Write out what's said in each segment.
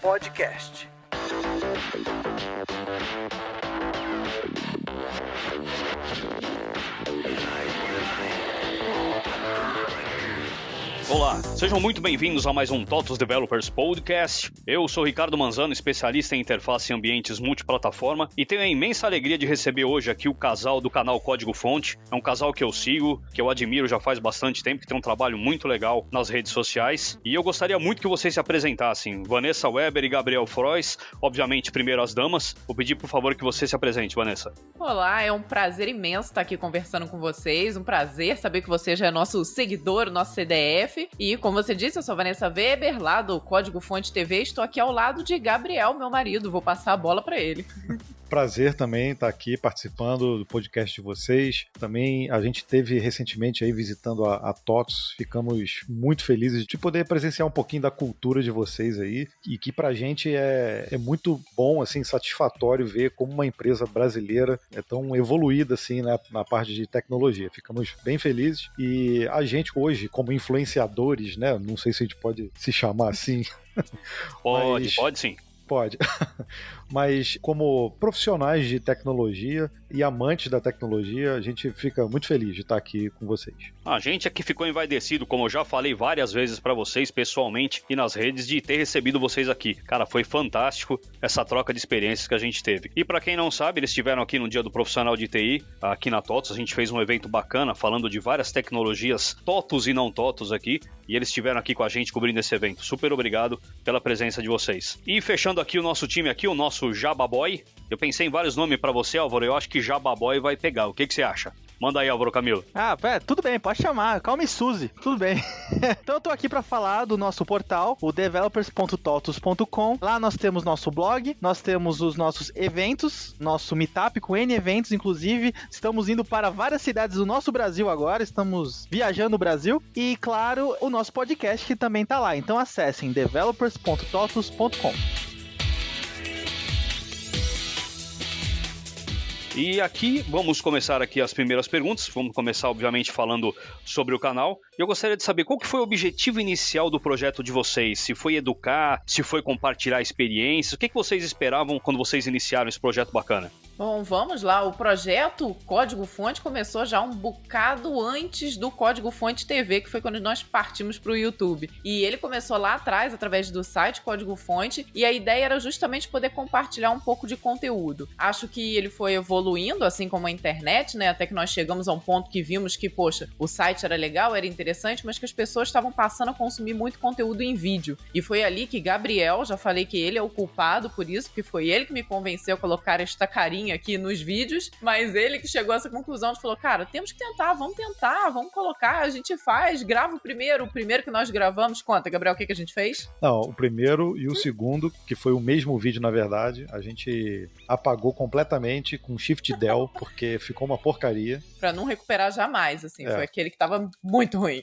Podcast. Olá, sejam muito bem-vindos a mais um TOTOS Developers Podcast. Eu sou Ricardo Manzano, especialista em interface em ambientes multiplataforma, e tenho a imensa alegria de receber hoje aqui o casal do canal Código Fonte. É um casal que eu sigo, que eu admiro já faz bastante tempo, que tem um trabalho muito legal nas redes sociais, e eu gostaria muito que vocês se apresentassem. Vanessa Weber e Gabriel Frois, obviamente primeiro as damas. Vou pedir por favor que você se apresente, Vanessa. Olá, é um prazer imenso estar aqui conversando com vocês, um prazer saber que você já é nosso seguidor, nosso CDF. E, como você disse, eu sou Vanessa Weber, lá do Código Fonte TV, estou aqui ao lado de Gabriel, meu marido, vou passar a bola para ele. Prazer também estar aqui participando do podcast de vocês. Também a gente teve recentemente aí visitando a TOTOS, ficamos muito felizes de poder presenciar um pouquinho da cultura de vocês aí, e que pra gente é muito bom, assim, satisfatório ver como uma empresa brasileira é tão evoluída assim, né, na parte de tecnologia. Ficamos bem felizes, e a gente hoje, como influenciadores, né, não sei se a gente pode se chamar assim. Pode sim. Pode, mas como profissionais de tecnologia e amantes da tecnologia, a gente fica muito feliz de estar aqui com vocês. A gente aqui ficou envaidecido, como eu já falei várias vezes pra vocês pessoalmente e nas redes, de ter recebido vocês aqui. Cara, foi fantástico essa troca de experiências que a gente teve. E pra quem não sabe, eles estiveram aqui no Dia do Profissional de TI, aqui na TOTOS. A gente fez um evento bacana falando de várias tecnologias TOTOS e não TOTOS aqui, e eles estiveram aqui com a gente cobrindo esse evento. Super obrigado pela presença de vocês. E fechando aqui o nosso time aqui, o nosso Jababoy. Eu pensei em vários nomes pra você, Álvaro. Eu acho que Jababoy vai pegar. O que você acha? Manda aí, Álvaro Camilo. Tudo bem, pode chamar. Calma e Suzy, tudo bem. Então eu tô aqui pra falar do nosso portal, o developers.totos.com. Lá nós temos nosso blog, nós temos os nossos eventos, nosso meetup com N eventos, inclusive. Estamos indo para várias cidades do nosso Brasil agora, estamos viajando o Brasil. E, claro, o nosso podcast que também tá lá. Então acessem developers.totos.com. E aqui, vamos começar aqui as primeiras perguntas. Vamos começar, obviamente, falando sobre o canal. Eu gostaria de saber qual que foi o objetivo inicial do projeto de vocês. Se foi educar, se foi compartilhar experiências. O que vocês esperavam quando vocês iniciaram esse projeto bacana? Bom, vamos lá. O projeto Código Fonte começou já um bocado antes do Código Fonte TV, que foi quando nós partimos para o YouTube. E ele começou lá atrás, através do site Código Fonte, e a ideia era justamente poder compartilhar um pouco de conteúdo. Acho que ele foi evoluindo, assim como a internet, né? Até que nós chegamos a um ponto que vimos que, poxa, o site era legal, era interessante, mas que as pessoas estavam passando a consumir muito conteúdo em vídeo. E foi ali que Gabriel, já falei que ele é o culpado por isso, porque foi ele que me convenceu a colocar esta carinha aqui nos vídeos, mas ele que chegou a essa conclusão de falou, cara, temos que tentar, vamos colocar, a gente faz, grava o primeiro que nós gravamos. Conta, Gabriel, o que a gente fez? Não, o primeiro e o segundo, que foi o mesmo vídeo na verdade, a gente apagou completamente com Shift Del, porque ficou uma porcaria. Pra não recuperar jamais, assim, foi aquele que tava muito ruim.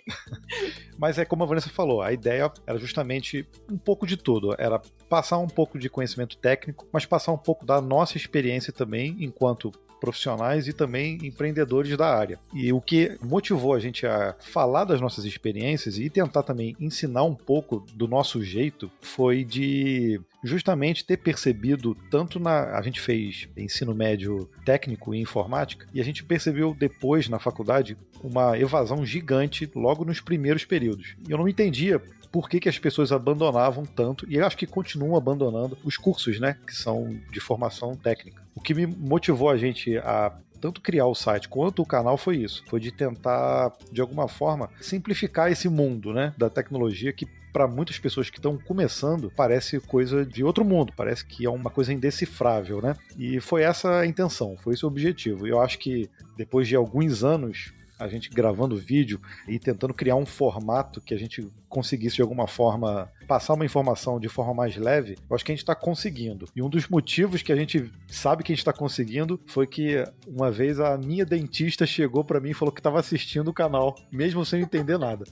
Mas é como a Vanessa falou, a ideia era justamente um pouco de tudo, era passar um pouco de conhecimento técnico, mas passar um pouco da nossa experiência também enquanto profissionais e também empreendedores da área. E o que motivou a gente a falar das nossas experiências e tentar também ensinar um pouco do nosso jeito foi de justamente ter percebido tanto a gente fez ensino médio técnico e informática, e a gente percebeu depois na faculdade uma evasão gigante logo nos primeiros períodos. E eu não entendia por que as pessoas abandonavam tanto, e eu acho que continuam abandonando os cursos, né, que são de formação técnica. O que me motivou a gente a tanto criar o site quanto o canal foi isso, foi de tentar, de alguma forma, simplificar esse mundo, né, da tecnologia que para muitas pessoas que estão começando, parece coisa de outro mundo, parece que é uma coisa indecifrável, né? E foi essa a intenção, foi esse o objetivo. E eu acho que depois de alguns anos a gente gravando vídeo e tentando criar um formato que a gente conseguisse de alguma forma passar uma informação de forma mais leve, eu acho que a gente está conseguindo. E um dos motivos que a gente sabe que a gente tá conseguindo foi que uma vez a minha dentista chegou pra mim e falou que tava assistindo o canal, mesmo sem entender nada.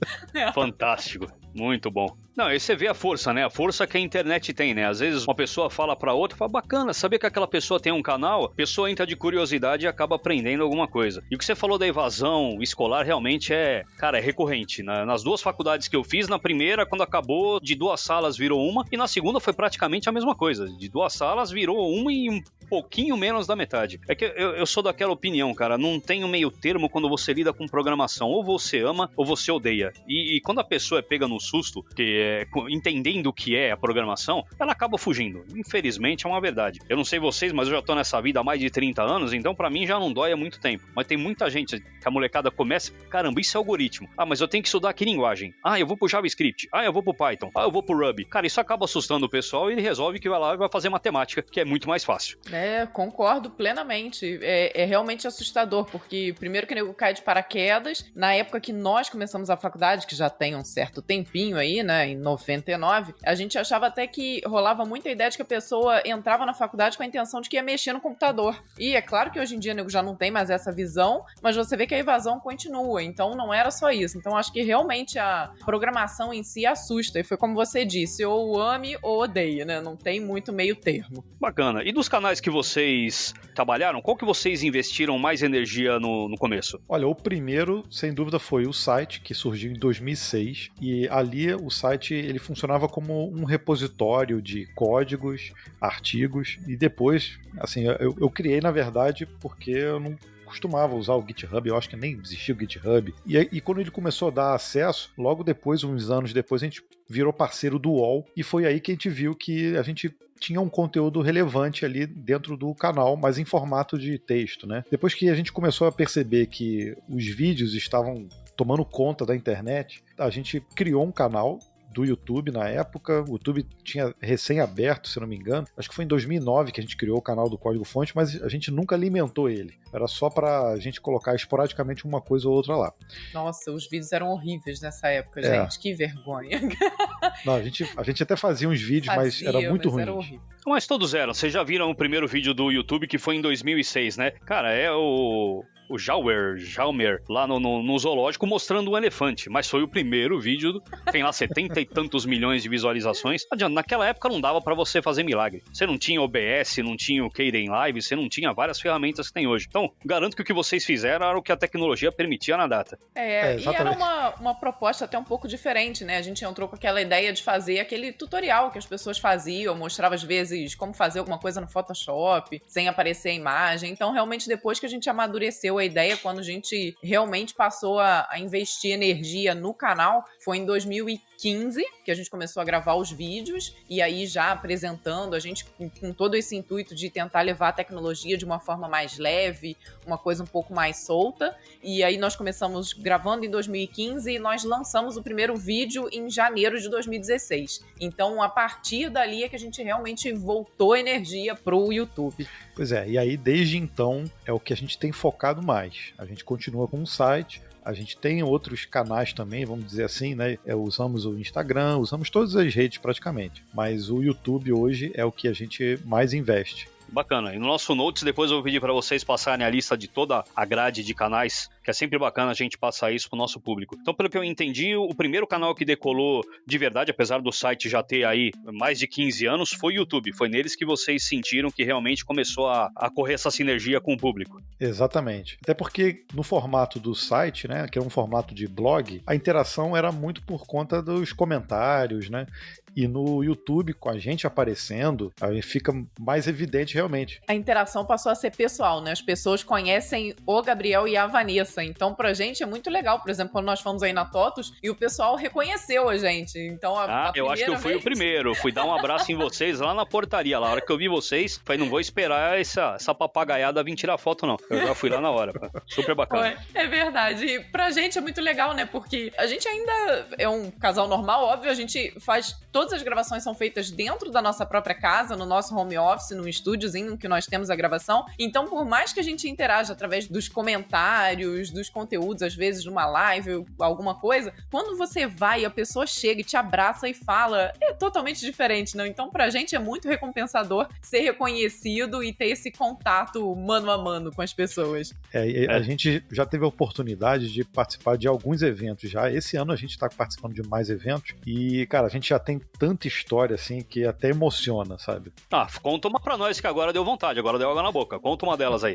Fantástico, muito bom. Não, aí você vê a força, né? A força que a internet tem, né? Às vezes uma pessoa fala pra outra, fala, bacana, saber que aquela pessoa tem um canal, a pessoa entra de curiosidade e acaba aprendendo alguma coisa. E o que você falou da evasão escolar realmente é recorrente. Nas duas faculdades que eu fiz, na primeira, quando acabou, de 2 salas virou uma, e na segunda foi praticamente a mesma coisa. De 2 salas virou uma e um pouquinho menos da metade. É que eu sou daquela opinião, cara, não tem um meio termo quando você lida com programação. Ou você ama, ou você odeia. E quando a pessoa é pega no susto, entendendo o que é a programação, ela acaba fugindo. Infelizmente, é uma verdade. Eu não sei vocês, mas eu já tô nessa vida há mais de 30 anos, então pra mim já não dói há muito tempo. Mas tem muita gente que a molecada começa, caramba, isso é algoritmo. Ah, mas eu tenho que estudar que linguagem? Ah, eu vou pro JavaScript. Ah, eu vou pro Python. Ah, eu vou pro Ruby. Cara, isso acaba assustando o pessoal e ele resolve que vai lá e vai fazer matemática, que é muito mais fácil. Concordo plenamente. É realmente assustador, porque primeiro que o nego cai de paraquedas, na época que nós começamos a faculdade, que já tem um certo tempinho aí, né, em 99, a gente achava até que rolava muita ideia de que a pessoa entrava na faculdade com a intenção de que ia mexer no computador. E é claro que hoje em dia o nego já não tem mais essa visão, mas você vê que a evasão continua, então não era só isso. Então acho que realmente a programação em si assusta, e foi como você disse, ou ame ou odeia, né, não tem muito meio termo. Bacana. E dos canais que vocês trabalharam, qual que vocês investiram mais energia no começo? Olha, o primeiro, sem dúvida, foi o site, que surgiu em 2006, e ali o site ele funcionava como um repositório de códigos, artigos, e depois, assim, eu criei, na verdade, porque eu não costumava usar o GitHub, eu acho que nem existia o GitHub. E quando ele começou a dar acesso, logo depois, uns anos depois, a gente virou parceiro do UOL, e foi aí que a gente viu que a gente tinha um conteúdo relevante ali dentro do canal, mas em formato de texto, né? Depois que a gente começou a perceber que os vídeos estavam tomando conta da internet, a gente criou um canal do YouTube na época. O YouTube tinha recém-aberto, se não me engano. Acho que foi em 2009 que a gente criou o canal do Código Fonte, mas a gente nunca alimentou ele. Era só pra gente colocar esporadicamente uma coisa ou outra lá. Nossa, os vídeos eram horríveis nessa época, gente. Que vergonha. Não, a gente até fazia uns vídeos, mas era muito ruim. Mas todos eram. Vocês já viram o primeiro vídeo do YouTube que foi em 2006, né? Cara, é o Jalmer, lá no zoológico, mostrando um elefante. Mas foi o primeiro vídeo, tem lá 70 e tantos milhões de visualizações. Não adianta, naquela época não dava pra você fazer milagre. Você não tinha OBS, não tinha o Kden Live, você não tinha várias ferramentas que tem hoje. Então, garanto que o que vocês fizeram era o que a tecnologia permitia na data. E era uma proposta até um pouco diferente, né? A gente entrou com aquela ideia de fazer aquele tutorial que as pessoas faziam, mostrava às vezes como fazer alguma coisa no Photoshop, sem aparecer a imagem. Então, realmente, depois que a gente amadureceu a ideia, quando a gente realmente passou a investir energia no canal, foi em 2015 que a gente começou a gravar os vídeos, e aí já apresentando, a gente com todo esse intuito de tentar levar a tecnologia de uma forma mais leve, uma coisa um pouco mais solta, e aí nós começamos gravando em 2015 e nós lançamos o primeiro vídeo em janeiro de 2016. Então, a partir dali é que a gente realmente voltou energia pro YouTube. Pois é, e aí desde então é o que a gente tem focado mais. A gente continua com o site, a gente tem outros canais também, vamos dizer assim, né? Usamos o Instagram, usamos todas as redes praticamente, mas o YouTube hoje é o que a gente mais investe. Bacana. E no nosso Notes, depois eu vou pedir para vocês passarem a lista de toda a grade de canais, que é sempre bacana a gente passar isso pro nosso público. Então, pelo que eu entendi, o primeiro canal que decolou de verdade, apesar do site já ter aí mais de 15 anos, foi o YouTube. Foi neles que vocês sentiram que realmente começou a correr essa sinergia com o público. Exatamente. Até porque no formato do site, né, que é um formato de blog, a interação era muito por conta dos comentários, né? E no YouTube, com a gente aparecendo, aí fica mais evidente realmente. A interação passou a ser pessoal, né? As pessoas conhecem o Gabriel e a Vanessa. Então, pra gente é muito legal. Por exemplo, quando nós fomos aí na TOTUS e o pessoal reconheceu a gente. Então, eu acho que eu fui o primeiro. Fui dar um abraço em vocês lá na portaria. Lá, a hora que eu vi vocês, falei, não vou esperar essa papagaiada vir tirar foto, não. Eu já fui lá na hora. Super bacana. É verdade. E pra gente é muito legal, né? Porque a gente ainda é um casal normal, óbvio. A gente faz... Todas as gravações são feitas dentro da nossa própria casa, no nosso home office, num estúdiozinho que nós temos a gravação. Então, por mais que a gente interaja através dos comentários, dos conteúdos, às vezes, de uma live, alguma coisa, quando você vai e a pessoa chega e te abraça e fala, é totalmente diferente, não? Então, pra gente é muito recompensador ser reconhecido e ter esse contato mano a mano com as pessoas. A gente já teve a oportunidade de participar de alguns eventos já. Esse ano a gente tá participando de mais eventos e, cara, a gente já tem tanta história, assim, que até emociona, sabe? Conta uma pra nós que agora deu vontade, agora deu água na boca. Conta uma delas aí.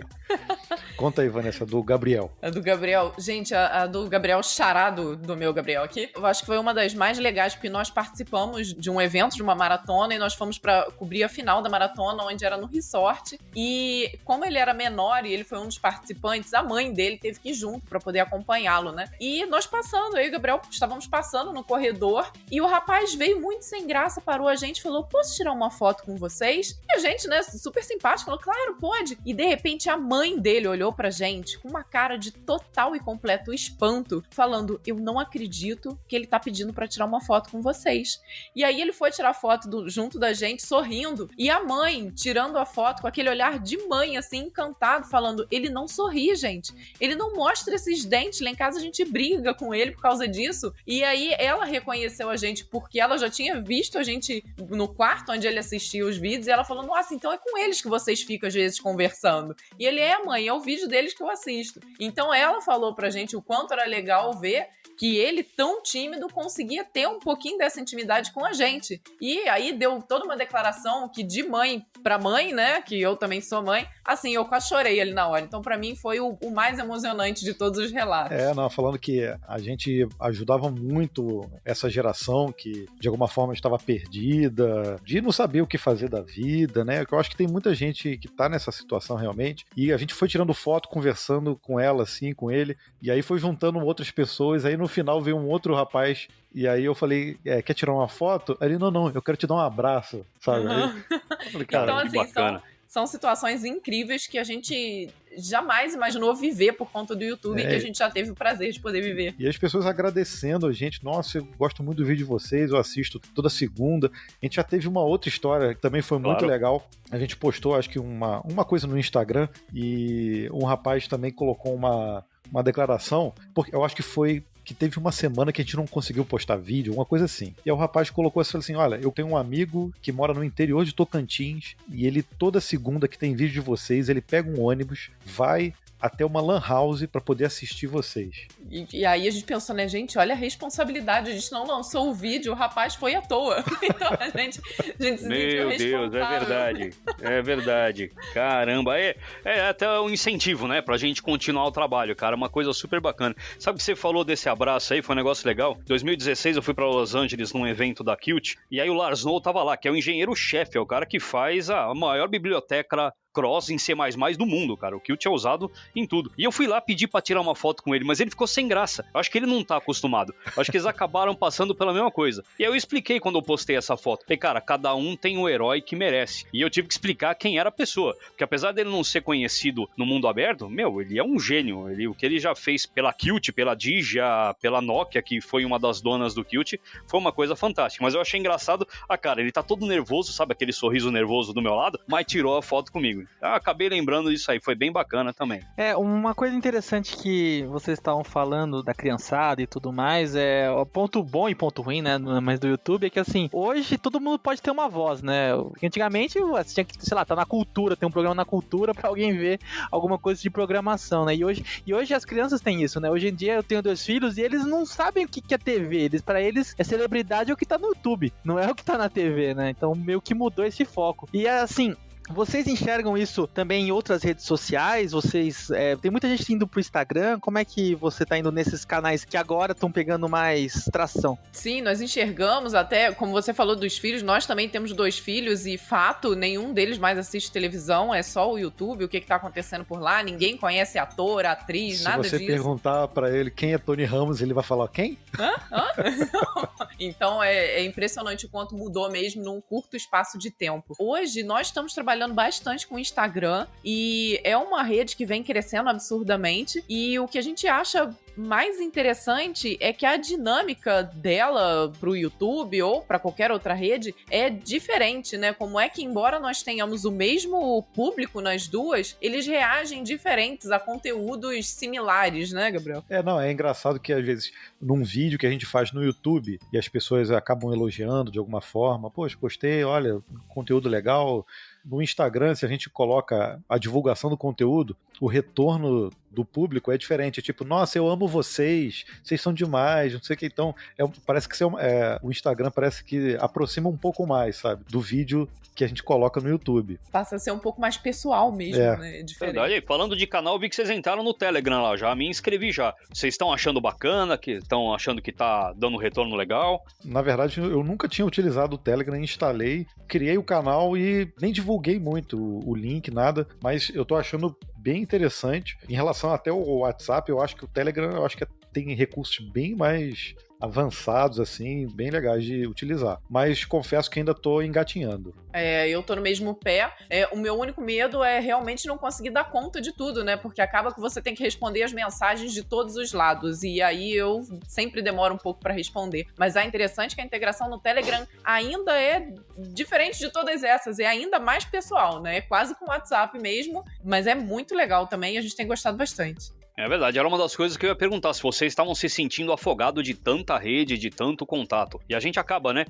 Conta aí, Vanessa, do Gabriel. A do Gabriel. Gente, a do Gabriel Charado, do meu Gabriel aqui, eu acho que foi uma das mais legais, porque nós participamos de um evento, de uma maratona, e nós fomos pra cobrir a final da maratona, onde era no resort. E como ele era menor e ele foi um dos participantes, a mãe dele teve que ir junto pra poder acompanhá-lo, né? E nós passando, eu e o Gabriel estávamos passando no corredor, e o rapaz veio muito sem graça, parou a gente e falou, posso tirar uma foto com vocês? E a gente, né, super simpático, falou, claro, pode. E de repente a mãe dele olhou pra gente com uma cara de total e completo espanto, falando, eu não acredito que ele tá pedindo pra tirar uma foto com vocês. E aí ele foi tirar foto junto da gente, sorrindo, e a mãe tirando a foto com aquele olhar de mãe, assim, encantado, falando, ele não sorri, gente. Ele não mostra esses dentes, lá em casa a gente briga com ele por causa disso. E aí ela reconheceu a gente porque ela já tinha visto a gente no quarto onde ele assistia os vídeos, e ela falou, nossa, então é com eles que vocês ficam às vezes conversando. E ele, mãe, é o vídeo deles que eu assisto. Então ela falou pra gente o quanto era legal ver que ele, tão tímido, conseguia ter um pouquinho dessa intimidade com a gente. E aí deu toda uma declaração que de mãe pra mãe, né, que eu também sou mãe, assim, eu quase chorei ali na hora. Então pra mim foi o mais emocionante de todos os relatos. Falando que a gente ajudava muito essa geração que de alguma forma estava perdida, de não saber o que fazer da vida, né, eu acho que tem muita gente que tá nessa situação realmente, e a gente foi tirando foto, conversando com ela, assim, com ele, e aí foi juntando outras pessoas, aí no final veio um outro rapaz, e aí eu falei, quer tirar uma foto? Aí ele, não, eu quero te dar um abraço, sabe? Aí, eu falei, cara, então, assim, bacana. São situações incríveis que a gente jamais imaginou viver por conta do YouTube e que a gente já teve o prazer de poder viver. E as pessoas agradecendo a gente, nossa, eu gosto muito do vídeo de vocês, eu assisto toda segunda. A gente já teve uma outra história que também foi muito legal. A gente postou, acho que uma coisa no Instagram e um rapaz também colocou uma declaração, porque eu acho que foi que teve uma semana que a gente não conseguiu postar vídeo, uma coisa assim. E aí o rapaz colocou assim, olha, eu tenho um amigo que mora no interior de Tocantins e ele toda segunda que tem vídeo de vocês, ele pega um ônibus, vai até uma lan house para poder assistir vocês. E aí a gente pensou, né, gente, olha a responsabilidade, a gente não lançou o vídeo, o rapaz foi à toa. Então a gente se sentiu responsável. Meu Deus, é verdade. Caramba, é até um incentivo, né, pra gente continuar o trabalho, cara, uma coisa super bacana. Sabe o que você falou desse abraço aí, foi um negócio legal? Em 2016 eu fui pra Los Angeles num evento da Qt, e aí o Lars Noll tava lá, que é o engenheiro-chefe, é o cara que faz a maior biblioteca Cross em C++ do mundo, cara. O Qt é usado em tudo. E eu fui lá pedir pra tirar uma foto com ele, mas ele ficou sem graça. Eu acho que ele não tá acostumado. Eu acho que eles acabaram passando pela mesma coisa. E aí eu expliquei quando eu postei essa foto. Falei, cara, cada um tem o herói que merece. E eu tive que explicar quem era a pessoa. Porque apesar dele não ser conhecido no mundo aberto, ele é um gênio. O que ele já fez pela Qt, pela Digia, pela Nokia, que foi uma das donas do Qt, foi uma coisa fantástica. Mas eu achei engraçado, cara, ele tá todo nervoso, sabe aquele sorriso nervoso do meu lado? Mas tirou a foto comigo. Eu acabei lembrando disso aí, foi bem bacana também. Uma coisa interessante que vocês estavam falando da criançada e tudo mais, ponto bom e ponto ruim, né, mas do YouTube, é que assim, hoje todo mundo pode ter uma voz, né, antigamente você tinha que, sei lá, tá na cultura, tem um programa na cultura pra alguém ver alguma coisa de programação, né, e hoje as crianças têm isso, né, hoje em dia eu tenho 2 filhos e eles não sabem o que é TV, pra eles é celebridade o que tá no YouTube, não é o que tá na TV, né, então meio que mudou esse foco, e assim, vocês enxergam isso também em outras redes sociais? Vocês tem muita gente indo pro Instagram. Como é que você tá indo nesses canais que agora estão pegando mais tração? Sim, nós enxergamos até, como você falou dos filhos, nós também temos 2 filhos e fato, nenhum deles mais assiste televisão, é só o YouTube, o que tá acontecendo por lá, ninguém conhece ator, atriz, nada disso. Se você perguntar pra ele quem é Tony Ramos, ele vai falar quem? Hã? Então é impressionante o quanto mudou mesmo num curto espaço de tempo. Hoje nós estamos trabalhando bastante com o Instagram e é uma rede que vem crescendo absurdamente e o que a gente acha mais interessante é que a dinâmica dela pro YouTube ou pra qualquer outra rede é diferente, né? Como é que, embora nós tenhamos o mesmo público nas duas, eles reagem diferentes a conteúdos similares, né, Gabriel? Não, é engraçado que às vezes num vídeo que a gente faz no YouTube e as pessoas acabam elogiando de alguma forma, poxa, gostei, olha, conteúdo legal. No Instagram, se a gente coloca a divulgação do conteúdo, o retorno do público é diferente. É tipo, nossa, eu amo vocês são demais, não sei o que. Então, parece que o Instagram parece que aproxima um pouco mais, sabe, do vídeo que a gente coloca no YouTube. Passa a ser um pouco mais pessoal mesmo, né? É diferente. Verdade. Falando de canal, eu vi que vocês entraram no Telegram lá já, me inscrevi já. Vocês estão achando bacana, que estão achando que tá dando retorno legal? Na verdade, eu nunca tinha utilizado o Telegram, instalei, criei o canal e nem divulguei muito o link, nada, mas eu tô achando bem interessante. Em relação até ao WhatsApp, eu acho que o Telegram, tem recursos bem mais avançados, assim, bem legais de utilizar. Mas confesso que ainda tô engatinhando. Eu tô no mesmo pé. O meu único medo é realmente não conseguir dar conta de tudo, né? Porque acaba que você tem que responder as mensagens de todos os lados. E aí eu sempre demoro um pouco pra responder. Mas é interessante que a integração no Telegram ainda é diferente de todas essas. É ainda mais pessoal, né? É quase com o WhatsApp mesmo. Mas é muito legal também e a gente tem gostado bastante. É verdade, era uma das coisas que eu ia perguntar, se vocês estavam se sentindo afogados de tanta rede, de tanto contato. E a gente acaba, né?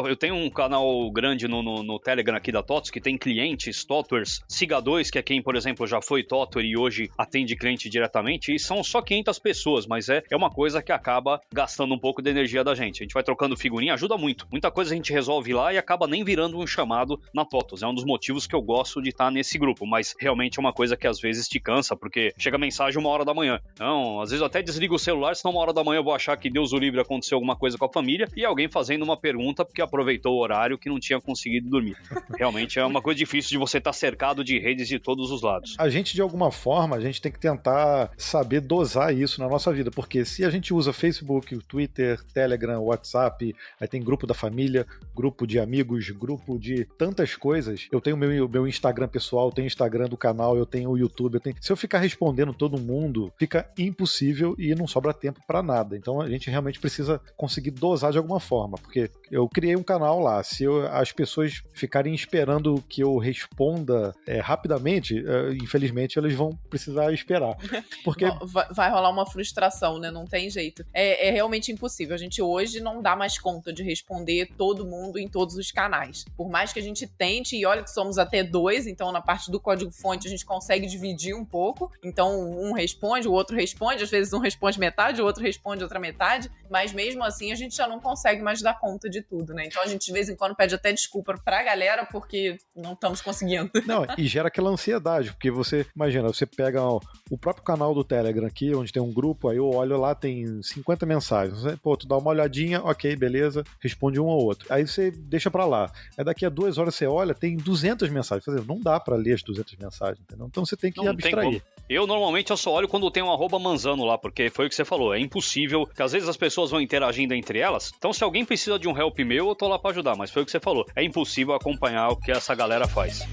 Eu tenho um canal grande no Telegram aqui da TOTOS, que tem clientes, Totwers, Siga2, que é quem, por exemplo, já foi Totwer e hoje atende cliente diretamente, e são só 500 pessoas, mas é uma coisa que acaba gastando um pouco de energia da gente. A gente vai trocando figurinha, ajuda muito. Muita coisa a gente resolve lá e acaba nem virando um chamado na TOTOS. É um dos motivos que eu gosto de estar nesse grupo, mas realmente é uma coisa que às vezes te cansa, porque chega mensagem 1h da manhã. Não, às vezes eu até desligo o celular, senão 1h da manhã eu vou achar que Deus o livre aconteceu alguma coisa com a família e alguém fazendo uma pergunta porque aproveitou o horário que não tinha conseguido dormir. Realmente é uma coisa difícil de você estar cercado de redes de todos os lados. A gente, de alguma forma, a gente tem que tentar saber dosar isso na nossa vida, porque se a gente usa Facebook, Twitter, Telegram, WhatsApp, aí tem grupo da família, grupo de amigos, grupo de tantas coisas. Eu tenho meu Instagram pessoal, tenho o Instagram do canal, eu tenho o YouTube, se eu ficar respondendo todo mundo, fica impossível e não sobra tempo pra nada. Então a gente realmente precisa conseguir dosar de alguma forma, porque eu criei um canal lá, se as pessoas ficarem esperando que eu responda rapidamente, infelizmente eles vão precisar esperar. Porque vai rolar uma frustração, né? Não tem jeito. É realmente impossível. A gente hoje não dá mais conta de responder todo mundo em todos os canais. Por mais que a gente tente, e olha que somos até 2, então na parte do código-fonte a gente consegue dividir um pouco. Então um responde, o outro responde, às vezes um responde metade, o outro responde outra metade, mas mesmo assim a gente já não consegue mais dar conta de tudo, né? Então a gente de vez em quando pede até desculpa pra galera porque não estamos conseguindo. Não, e gera aquela ansiedade, porque você, imagina, você pega o próprio canal do Telegram aqui, onde tem um grupo, aí eu olho lá, tem 50 mensagens, pô, tu dá uma olhadinha, ok, beleza, responde um ou outro. Aí você deixa pra lá. Aí daqui a 2 horas você olha, tem 200 mensagens. Quer dizer, não dá pra ler as 200 mensagens, entendeu? Então você tem que abstrair. Eu normalmente só olho quando tem um @manzano lá, porque foi o que você falou, é impossível, que às vezes as pessoas vão interagindo entre elas, então se alguém precisa de um help meu, eu tô lá pra ajudar, mas foi o que você falou, é impossível acompanhar o que essa galera faz.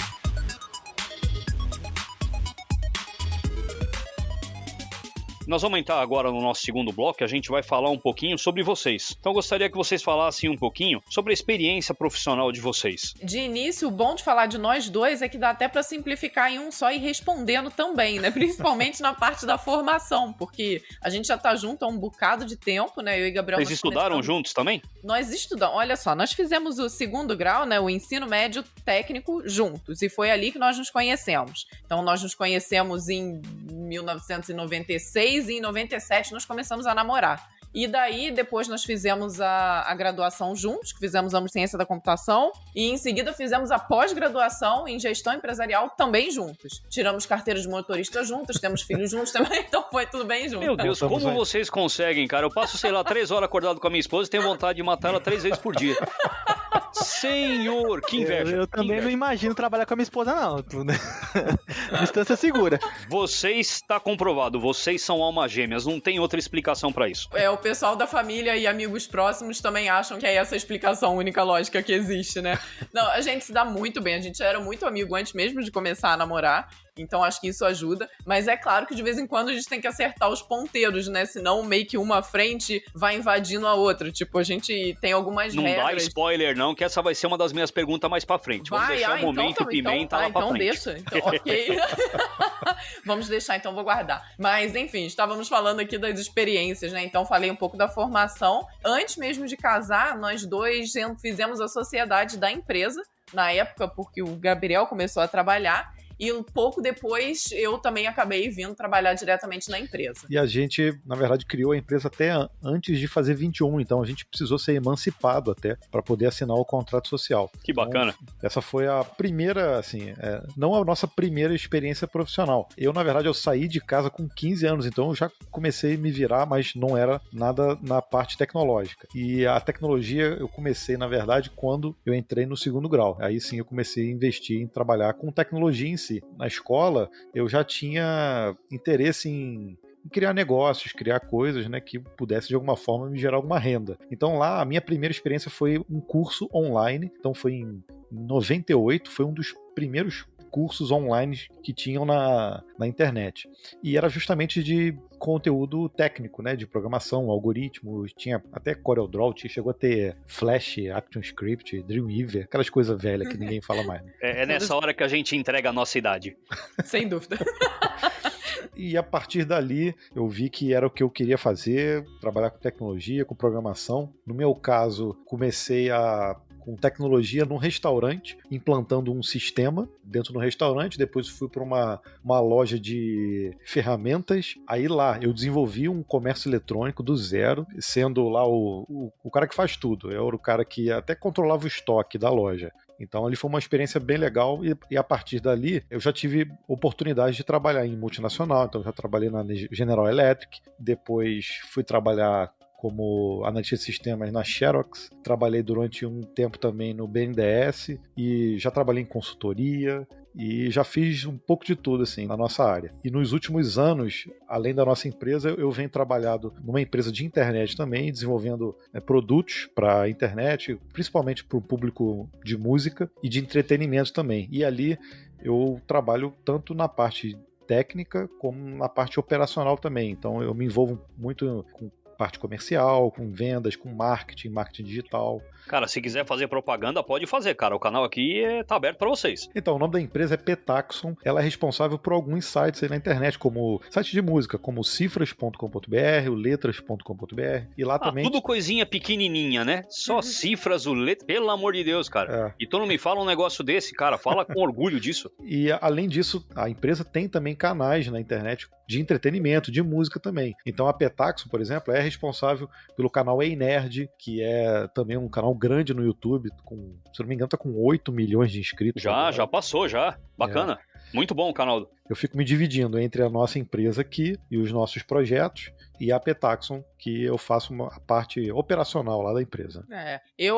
Nós vamos entrar agora no nosso segundo bloco, a gente vai falar um pouquinho sobre vocês. Então eu gostaria que vocês falassem um pouquinho sobre a experiência profissional de vocês. De início, o bom de falar de nós dois é que dá até pra simplificar em um só e respondendo também, né? Principalmente na parte da formação, porque a gente já tá junto há um bocado de tempo, né? Eu e Gabriel... Vocês estudaram juntos também? Nós estudamos, olha só, nós fizemos o 2º grau, né? O ensino médio técnico juntos, e foi ali que nós nos conhecemos. Então nós nos conhecemos em 1996, e em 97 nós começamos a namorar. E daí, depois nós fizemos a graduação juntos, que fizemos a ciência da computação, e em seguida fizemos a pós-graduação em gestão empresarial também juntos. Tiramos carteira de motorista juntos, temos filhos juntos também, então foi tudo bem junto. Meu Deus, como vocês conseguem, cara? Eu passo, 3 horas acordado com a minha esposa e tenho vontade de matar ela 3 vezes por dia. Senhor, que inveja. Eu também não imagino trabalhar com a minha esposa, não. Distância segura. Vocês, está comprovado, vocês são almas gêmeas, não tem outra explicação pra isso. O pessoal da família e amigos próximos também acham que é essa a explicação única lógica que existe, né? Não, a gente se dá muito bem, a gente era muito amigo antes mesmo de começar a namorar. Então acho que isso ajuda. Mas é claro que de vez em quando a gente tem que acertar os ponteiros, né? Senão meio que uma frente vai invadindo a outra. Tipo, a gente tem algumas regras. Não dá spoiler não, que essa vai ser uma das minhas perguntas mais pra frente. Vamos deixar o momento pimenta lá pra frente. Deixa. Então, ok. Vamos deixar, então vou guardar. Mas, enfim, estávamos falando aqui das experiências, né? Então falei um pouco da formação. Antes mesmo de casar, nós dois fizemos a sociedade da empresa, na época, porque o Gabriel começou a trabalhar. E um pouco depois, eu também acabei vindo trabalhar diretamente na empresa. E a gente, na verdade, criou a empresa até antes de fazer 21, então a gente precisou ser emancipado até para poder assinar o contrato social. Que bacana. Então, essa foi a primeira, assim, não a nossa primeira experiência profissional. Eu, na verdade, eu saí de casa com 15 anos, então eu já comecei a me virar, mas não era nada na parte tecnológica. E a tecnologia eu comecei, na verdade, quando eu entrei no segundo grau. Aí sim eu comecei a investir em trabalhar com tecnologia em si. Na escola, eu já tinha interesse em criar negócios, criar coisas, né, que pudesse de alguma forma me gerar alguma renda. Então lá, a minha primeira experiência foi um curso online, então foi em 98, foi um dos primeiros cursos online que tinham na internet. E era justamente de conteúdo técnico, né, de programação, algoritmos, tinha até CorelDRAW, chegou a ter Flash, ActionScript, Dreamweaver, aquelas coisas velhas que ninguém fala mais. Né? É nessa hora que a gente entrega a nossa idade. Sem dúvida. E a partir dali eu vi que era o que eu queria fazer, trabalhar com tecnologia, com programação. No meu caso, comecei com tecnologia num restaurante, implantando um sistema dentro do restaurante, depois fui para uma loja de ferramentas, aí lá eu desenvolvi um comércio eletrônico do zero, sendo lá o cara que faz tudo, eu era o cara que até controlava o estoque da loja. Então ali foi uma experiência bem legal e a partir dali eu já tive oportunidade de trabalhar em multinacional, então já trabalhei na General Electric, depois fui trabalhar como analista de sistemas na Xerox, trabalhei durante um tempo também no BNDES e já trabalhei em consultoria e já fiz um pouco de tudo assim na nossa área. E nos últimos anos, além da nossa empresa, eu venho trabalhando numa empresa de internet também, desenvolvendo produtos para a internet, principalmente para o público de música e de entretenimento também. E ali eu trabalho tanto na parte técnica como na parte operacional também. Então eu me envolvo muito com parte comercial, com vendas, com marketing digital. Cara, se quiser fazer propaganda, pode fazer, cara. O canal aqui tá aberto para vocês. Então, o nome da empresa é Petaxon. Ela é responsável por alguns sites aí na internet, como site de música, como cifras.com.br, o letras.com.br. E lá também... tudo coisinha pequenininha, né? Só cifras, o letras... Pelo amor de Deus, cara. E tu não me fala um negócio desse, cara. Fala com orgulho disso. E, além disso, a empresa tem também canais na internet de entretenimento, de música também. Então, a Petaxon, por exemplo, é responsável pelo canal Ei Nerd, que é também um canal grande no YouTube, se não me engano, tá com 8 milhões de inscritos. Já passou, já. Bacana. Muito bom o canal. Eu fico me dividindo entre a nossa empresa aqui e os nossos projetos e a Petaxon, que eu faço a parte operacional lá da empresa.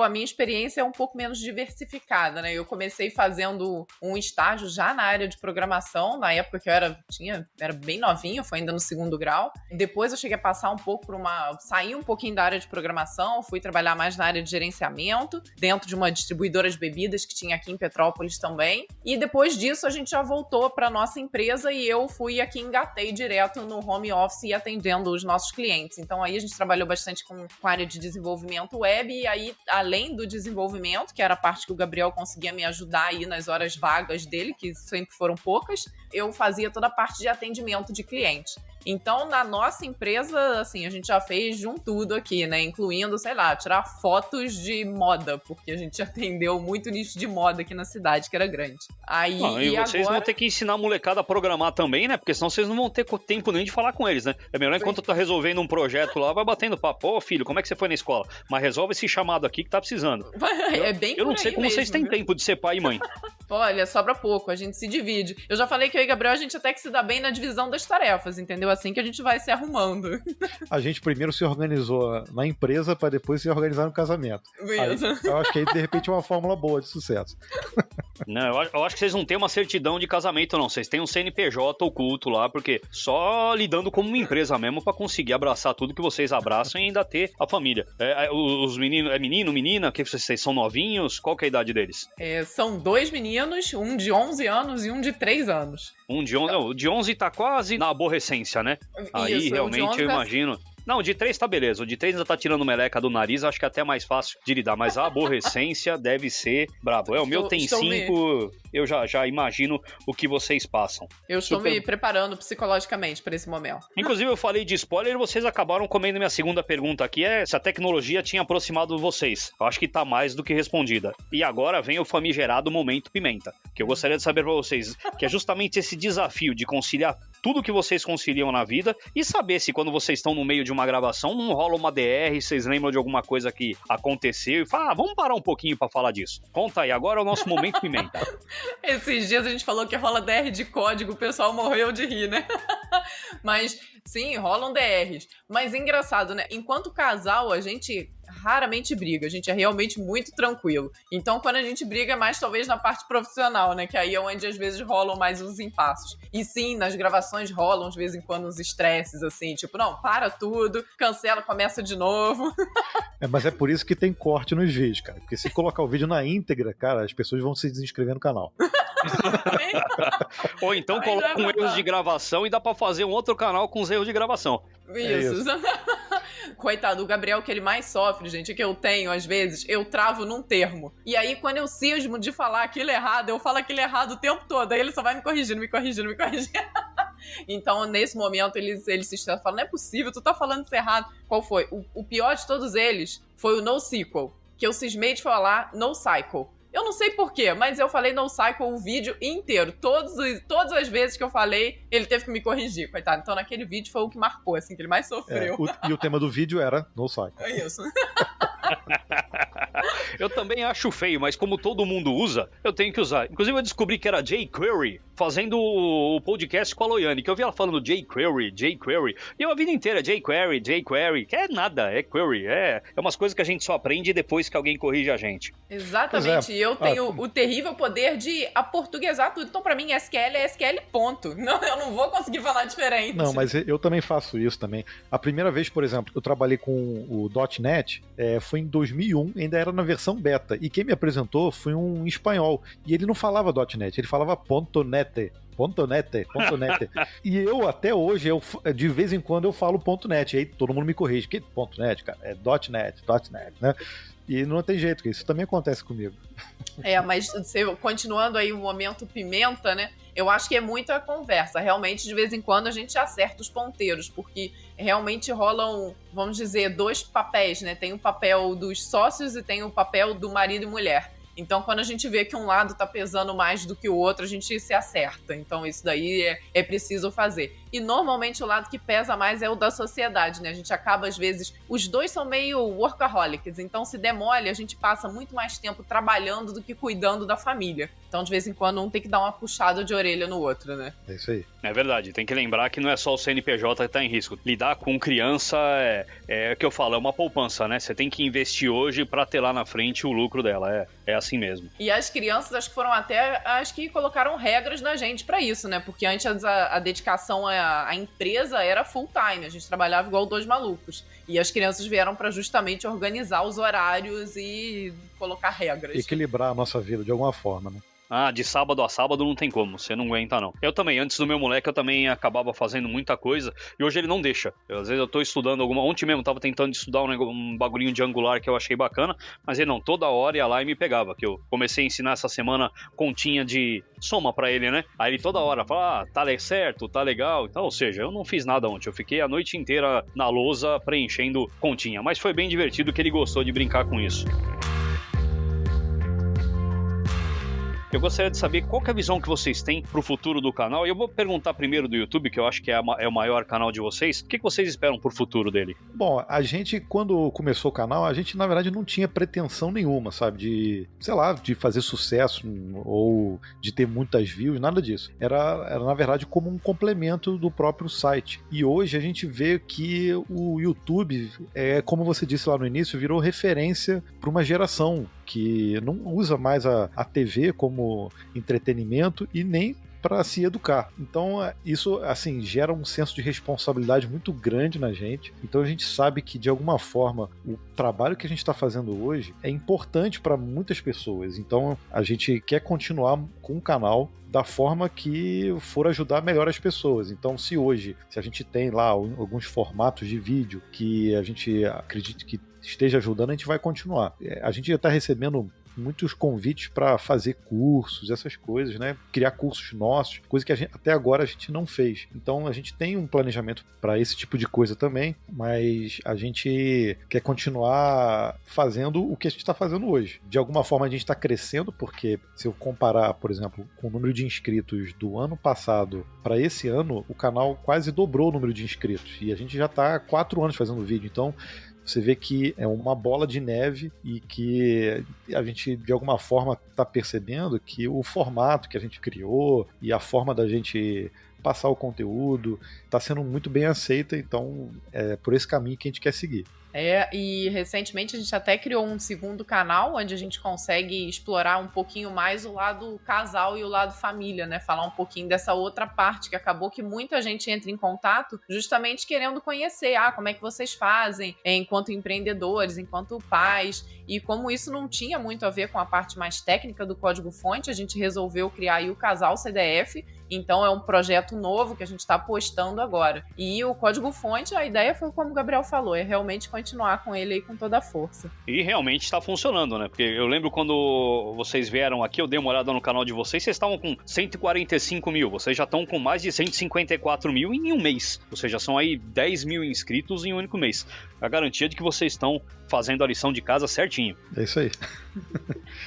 A minha experiência é um pouco menos diversificada, né? Eu comecei fazendo um estágio já na área de programação, na época que eu era bem novinha, foi ainda no segundo grau. Depois eu cheguei a passar um pouco saí um pouquinho da área de programação, fui trabalhar mais na área de gerenciamento, dentro de uma distribuidora de bebidas que tinha aqui em Petrópolis também. E depois disso a gente já voltou para nossa empresa e eu engatei direto no home office e atendendo os nossos clientes. Então aí a gente trabalhou bastante com a área de desenvolvimento web e aí, além do desenvolvimento, que era a parte que o Gabriel conseguia me ajudar aí nas horas vagas dele, que sempre foram poucas, eu fazia toda a parte de atendimento de cliente. Então, na nossa empresa, assim, a gente já fez de um tudo aqui, né? Incluindo, sei lá, tirar fotos de moda, porque a gente atendeu muito nicho de moda aqui na cidade, que era grande. E vocês vão ter que ensinar a molecada a programar também, né? Porque senão vocês não vão ter tempo nem de falar com eles, né? É melhor enquanto tá resolvendo um projeto lá, vai batendo papo. Ô, filho, como é que você foi na escola? Mas resolve esse chamado aqui que tá precisando. Eu não sei como mesmo, vocês têm tempo de ser pai e mãe. Olha, sobra pouco, a gente se divide. Eu já falei que eu e Gabriel, a gente até que se dá bem na divisão das tarefas, entendeu? Assim que a gente vai se arrumando. A gente primeiro se organizou na empresa para depois se organizar no casamento. Eu acho que aí, de repente, é uma fórmula boa de sucesso. Não, eu acho que vocês não têm uma certidão de casamento, não. Vocês têm um CNPJ oculto lá, porque só lidando como uma empresa mesmo para conseguir abraçar tudo que vocês abraçam e ainda ter a família. Os meninos, menina? Que vocês são novinhos? Qual que é a idade deles? São 2 meninos meninos, um de 11 anos e um de 3 anos. Um de 11, não, o de 11 tá quase na aborrecência, né? Aí Isso, realmente eu imagino... Não, o de 3 tá beleza. O de 3 ainda tá tirando meleca do nariz, acho que é até mais fácil de lidar. Mas a aborrecência deve ser brabo. O meu tem 5, eu já imagino o que vocês passam. Eu estou me preparando psicologicamente para esse momento. Inclusive, eu falei de spoiler e vocês acabaram comendo minha segunda pergunta aqui, se a tecnologia tinha aproximado vocês. Eu acho que tá mais do que respondida. E agora vem o famigerado momento pimenta, que eu gostaria de saber pra vocês, que é justamente esse desafio de conciliar tudo que vocês conciliam na vida e saber se quando vocês estão no meio de uma gravação não rola uma DR, vocês lembram de alguma coisa que aconteceu e fala, vamos parar um pouquinho pra falar disso. Conta aí, agora é o nosso momento pimenta. Esses dias a gente falou que rola DR de código, o pessoal morreu de rir, né? Mas, sim, rolam DRs. Mas engraçado, né? Enquanto casal, a gente raramente briga. A gente é realmente muito tranquilo. Então, quando a gente briga, é mais talvez na parte profissional, né? Que aí é onde às vezes rolam mais os impassos. E sim, nas gravações rolam de vez em quando uns estresses, assim. Tipo, não, para tudo, cancela, começa de novo. Mas é por isso que tem corte nos vídeos, cara. Porque se colocar o vídeo na íntegra, cara, as pessoas vão se desinscrever no canal. Ou então coloca com erros de gravação e dá pra fazer um outro canal com os erros de gravação. Isso. Coitado, o Gabriel, que ele mais sofre, gente, é que eu tenho, às vezes, eu travo num termo. E aí, quando eu cismo de falar aquilo errado, eu falo aquilo errado o tempo todo. Aí ele só vai me corrigindo. Então, nesse momento, ele se estressa e fala, não é possível, tu tá falando isso errado. Qual foi? O pior de todos eles foi o NoSQL, que eu cismei de falar NoCycle. Eu não sei porquê, mas eu falei NoCycle o vídeo inteiro. Todas as vezes que eu falei, ele teve que me corrigir, coitado. Então naquele vídeo foi o que marcou, assim, que ele mais sofreu. E o tema do vídeo era NoCycle. É isso. Eu também acho feio, mas como todo mundo usa, eu tenho que usar. Inclusive eu descobri que era jQuery, fazendo o podcast com a Loiane, que eu vi ela falando jQuery, e eu a vida inteira, jQuery, que é nada, é query, é umas coisas que a gente só aprende depois que alguém corrige a gente. Exatamente, e eu tenho o terrível poder de aportuguesar tudo, então pra mim SQL é SQL, ponto. Não, eu não vou conseguir falar diferente. Não, mas eu também faço isso também. A primeira vez, por exemplo, eu trabalhei com o .NET, foi em 2001, ainda era na versão beta, e quem me apresentou foi um espanhol, e ele não falava .NET, ele falava .NET. E eu, até hoje, de vez em quando eu falo .NET, e aí todo mundo me corrige, que .NET, cara? É .NET, né? E não tem jeito, isso também acontece comigo. Mas continuando aí o momento pimenta, né? Eu acho que é muita conversa. Realmente, de vez em quando, a gente acerta os ponteiros, porque realmente rolam, vamos dizer, dois papéis, né? Tem o papel dos sócios e tem o papel do marido e mulher. Então, quando a gente vê que um lado tá pesando mais do que o outro, a gente se acerta. Então, isso daí é preciso fazer. E, normalmente, o lado que pesa mais é o da sociedade, né? A gente acaba, às vezes... Os dois são meio workaholics. Então, se der mole, a gente passa muito mais tempo trabalhando do que cuidando da família. Então, de vez em quando, um tem que dar uma puxada de orelha no outro, né? É isso aí. É verdade. Tem que lembrar que não é só o CNPJ que tá em risco. Lidar com criança é o que eu falo, é uma poupança, né? Você tem que investir hoje pra ter lá na frente o lucro dela. É assim mesmo. E as crianças, acho que foram até as que colocaram regras na gente pra isso, né? Porque antes a dedicação à empresa era full time, a gente trabalhava igual dois malucos. E as crianças vieram pra justamente organizar os horários e colocar regras. Equilibrar a nossa vida de alguma forma, né? De sábado a sábado não tem como, você não aguenta não. Eu também, antes do meu moleque, eu também acabava fazendo muita coisa, e hoje ele não deixa. Às vezes eu tô estudando ontem mesmo, tava tentando estudar um bagulhinho de Angular que eu achei bacana, mas ele não, toda hora ia lá e me pegava, que eu comecei a ensinar essa semana continha de soma pra ele, né? Aí ele toda hora fala, tá certo, tá legal, então, ou seja, eu não fiz nada ontem, eu fiquei a noite inteira na lousa preenchendo continha, mas foi bem divertido que ele gostou de brincar com isso. Eu gostaria de saber qual que é a visão que vocês têm pro futuro do canal. E eu vou perguntar primeiro do YouTube, que eu acho que é o maior canal de vocês. O que vocês esperam pro futuro dele? Bom, a gente, quando começou o canal, a gente, na verdade, não tinha pretensão nenhuma, sabe? De fazer sucesso ou de ter muitas views, nada disso. Era, na verdade, como um complemento do próprio site. E hoje a gente vê que o YouTube, como você disse lá no início, virou referência para uma geração que não usa mais a TV como entretenimento e nem para se educar. Então, isso, assim, gera um senso de responsabilidade muito grande na gente. Então, a gente sabe que, de alguma forma, o trabalho que a gente está fazendo hoje é importante para muitas pessoas. Então, a gente quer continuar com o canal da forma que for ajudar melhor as pessoas. Então, se a gente tem lá alguns formatos de vídeo que a gente acredita que esteja ajudando, a gente vai continuar. A gente já está recebendo muitos convites para fazer cursos, essas coisas, né? Criar cursos nossos, coisa que até agora a gente não fez. Então a gente tem um planejamento para esse tipo de coisa também, mas a gente quer continuar fazendo o que a gente está fazendo hoje. De alguma forma a gente está crescendo, porque se eu comparar, por exemplo, com o número de inscritos do ano passado para esse ano, o canal quase dobrou o número de inscritos. E a gente já está há 4 anos fazendo vídeo, então você vê que é uma bola de neve e que a gente, de alguma forma, está percebendo que o formato que a gente criou e a forma da gente passar o conteúdo está sendo muito bem aceita, então é por esse caminho que a gente quer seguir. E recentemente a gente até criou um segundo canal, onde a gente consegue explorar um pouquinho mais o lado casal e o lado família, né? Falar um pouquinho dessa outra parte, que acabou que muita gente entra em contato justamente querendo conhecer, como é que vocês fazem enquanto empreendedores, enquanto pais, e como isso não tinha muito a ver com a parte mais técnica do código-fonte, a gente resolveu criar aí o Casal CDF. Então é um projeto novo que a gente está postando agora. E o código-fonte, a ideia foi como o Gabriel falou, é realmente continuar com ele aí com toda a força. E realmente está funcionando, né? Porque eu lembro quando vocês vieram aqui, eu dei uma olhada no canal de vocês estavam com 145 mil, vocês já estão com mais de 154 mil em um mês. Ou seja, são aí 10 mil inscritos em um único mês. A garantia de que vocês estão fazendo a lição de casa certinho. É isso aí.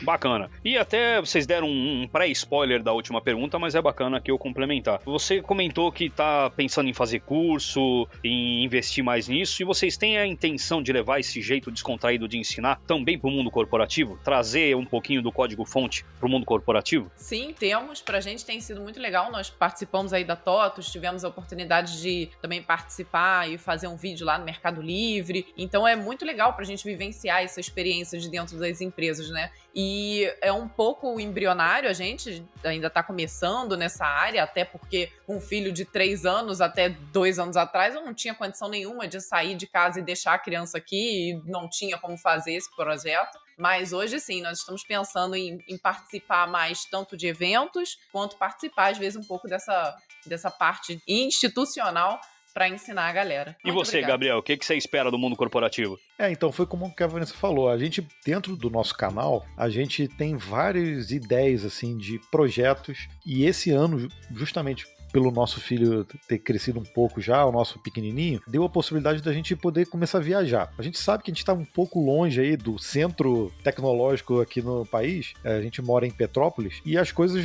Bacana. E até vocês deram um pré-spoiler da última pergunta, mas é bacana que eu complementar. Você comentou que está pensando em fazer curso, em investir mais nisso, e vocês têm a intenção de levar esse jeito descontraído de ensinar também para o mundo corporativo? Trazer um pouquinho do código-fonte para o mundo corporativo? Sim, temos. Para a gente tem sido muito legal. Nós participamos aí da TOTUS, tivemos a oportunidade de também participar e fazer um vídeo lá no Mercado Livre. Então é muito legal para a gente vivenciar essa experiência de dentro das empresas, né? E é um pouco embrionário, a gente ainda está começando nessa área, até porque com um filho de 3 anos até 2 anos atrás eu não tinha condição nenhuma de sair de casa e deixar a criança aqui, e não tinha como fazer esse projeto. Mas hoje sim, nós estamos pensando em participar mais tanto de eventos, quanto participar às vezes um pouco dessa parte institucional para ensinar a galera. E você, obrigado. Gabriel, o que você espera do mundo corporativo? Então foi como a Vanessa falou, a gente, dentro do nosso canal, a gente tem várias ideias, assim, de projetos, e esse ano, justamente pelo nosso filho ter crescido um pouco já, o nosso pequenininho, deu a possibilidade da gente poder começar a viajar. A gente sabe que a gente está um pouco longe aí do centro tecnológico aqui no país, a gente mora em Petrópolis, e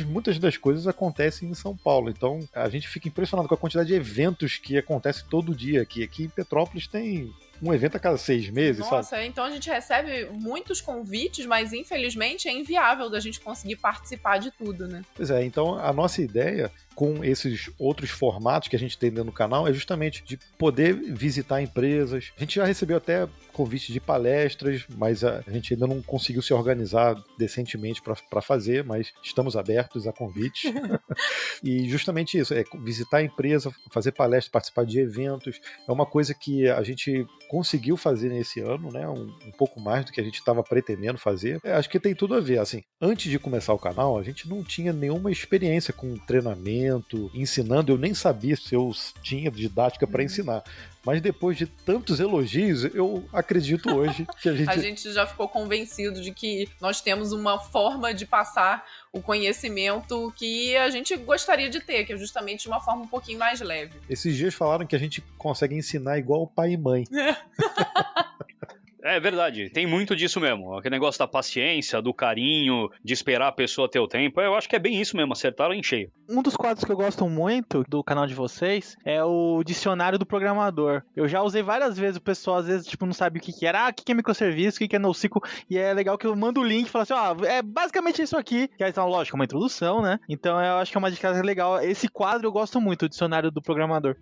muitas das coisas acontecem em São Paulo, então a gente fica impressionado com a quantidade de eventos que acontecem todo dia aqui. Aqui em Petrópolis tem um evento a cada 6 meses, sabe? Nossa, então a gente recebe muitos convites, mas infelizmente é inviável da gente conseguir participar de tudo, né? Pois é, então a nossa ideia com esses outros formatos que a gente tem dentro do canal é justamente de poder visitar empresas. A gente já recebeu até convite de palestras, mas a gente ainda não conseguiu se organizar decentemente para fazer, mas estamos abertos a convites. E justamente isso, visitar a empresa, fazer palestras, participar de eventos, é uma coisa que a gente conseguiu fazer nesse ano, né? Um pouco mais do que a gente estava pretendendo fazer. Acho que tem tudo a ver, assim, antes de começar o canal, a gente não tinha nenhuma experiência com treinamento, ensinando, eu nem sabia se eu tinha didática para ensinar. Mas depois de tantos elogios, eu acredito hoje que a gente já ficou convencido de que nós temos uma forma de passar o conhecimento que a gente gostaria de ter, que é justamente de uma forma um pouquinho mais leve. Esses dias falaram que a gente consegue ensinar igual pai e mãe. É verdade, tem muito disso mesmo. Aquele negócio da paciência, do carinho, de esperar a pessoa ter o tempo. Eu acho que é bem isso mesmo, acertaram em cheio. Um dos quadros que eu gosto muito do canal de vocês é o dicionário do programador. Eu já usei várias vezes, o pessoal às vezes tipo, não sabe o que era. O que é microserviço, o que é NoSQL. E é legal que eu mando o link e falo assim, é basicamente isso aqui. Que é, então, lógico, uma introdução, né? Então eu acho que é uma dica legal. Esse quadro eu gosto muito, o dicionário do programador.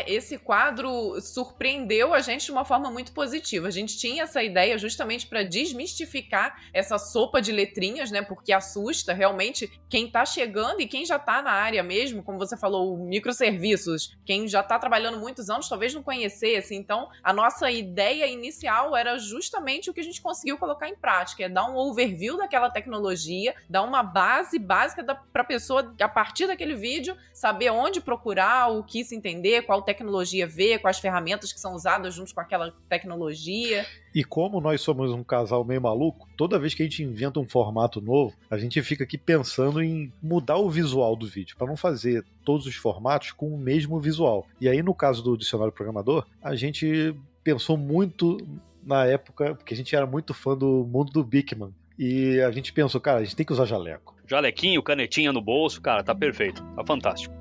Esse quadro surpreendeu a gente de uma forma muito positiva. A gente tinha essa essa ideia justamente para desmistificar essa sopa de letrinhas, né? Porque assusta realmente quem tá chegando e quem já tá na área mesmo, como você falou, microserviços, quem já tá trabalhando muitos anos talvez não conhecesse. Então, a nossa ideia inicial era justamente o que a gente conseguiu colocar em prática, é dar um overview daquela tecnologia, dar uma base básica para a pessoa, a partir daquele vídeo, saber onde procurar, o que se entender, qual tecnologia ver, quais ferramentas que são usadas junto com aquela tecnologia. E como nós somos um casal meio maluco, toda vez que a gente inventa um formato novo, a gente fica aqui pensando em mudar o visual do vídeo, para não fazer todos os formatos com o mesmo visual. E aí, no caso do Dicionário Programador, a gente pensou muito na época, porque a gente era muito fã do mundo do Beakman. E a gente pensou, cara, a gente tem que usar jaleco. Jalequinho, canetinha no bolso, cara, tá perfeito, tá fantástico.